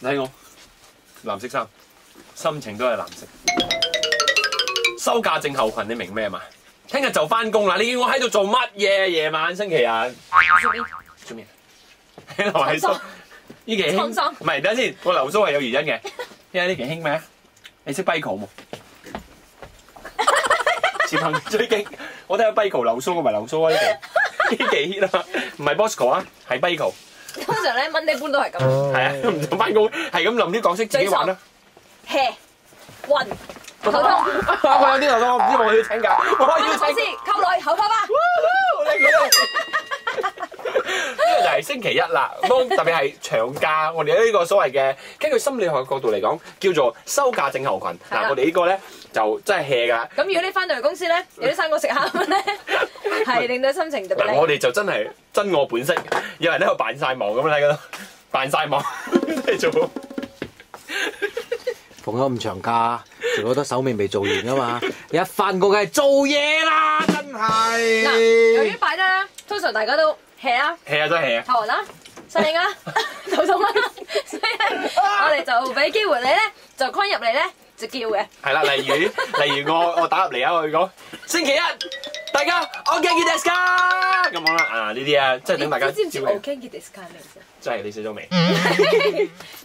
睇我藍色衫，心情都係藍色。收假症候群，你明咩嘛？聽日就翻工啦，你叫我喺度做乜嘢？夜晚星期日做咩？留喺度。呢期興唔係，等下先，我留鬚係有原因嘅，因為呢期興咩啊？你識 Bico 冇？前朋最勁，我睇下 Bico 留鬚，我咪留鬚啊！呢期 hit 啊，唔係 Bosco 啊，係 Bico。通常咧，Monday 般都係咁。係啊，唔想翻工，係咁諗啲角色自己玩啦。hea 暈頭痛。我有啲頭痛，我唔知我要請假，我可以要請。先溝女口花花。呢個就係星期一啦，特別係長假，我哋呢個所謂嘅，根據心理學嘅角度嚟講，叫做收假症候群。嗱，我哋呢個咧就真係 hea 㗎。咁如果你翻到嚟公司咧，有啲生果食下咁咧，係令到心情特別。我哋就真係真我本色，有人喺度扮晒忙咁樣喺度，扮晒忙嚟做。放咗咁長假，仲好多手尾未做完㗎嘛，一翻工梗係做嘢啦，真係。嗱，由於擺得啦，通常大家都 hea 啊 hea 啊，真係 hea 啊，頭暈啦，失憶啦，頭痛啦，所以我哋就俾機會你咧，就 call 入嚟咧，就叫嘅。係啦，例如我打入嚟啊，我講星期一，大家我驚見 desk 咁講啦，啊呢啲啊，即係等大家。你知唔知我驚見 desk 係咩意思？即係你寫咗未？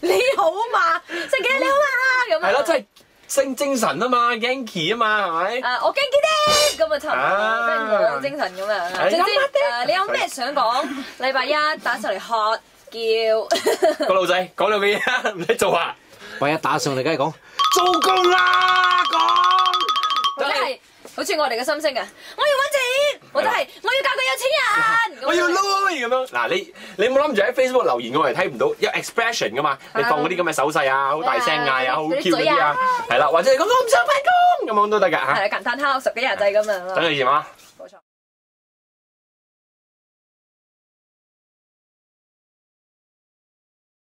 你好嘛，星期一你好嘛咁。係咯，即係升精神啊嘛 ，Genki 啊嘛，係咪？我驚見 desk 咁啊，差唔多，即係冇精神咁樣。總之你有咩想講？禮拜一打上嚟喝叫。個老仔講兩句嘢啊，唔使做啊！喂，一打上嚟梗係講做工啦，講。或者係好似我哋嘅心聲啊！我要揾錢，或者係我要嫁個有錢人，我要撈咁樣。嗱，你冇諗住喺 Facebook 留言，我哋睇唔到有 expression 噶嘛？你放嗰啲咁嘅手勢啊，好大聲嗌啊，好 Q 嗰啲啊，係啦，或者你講我唔想翻工咁樣都得㗎嚇。係啊，簡單敲10幾廿掣咁樣。等佢驗啊！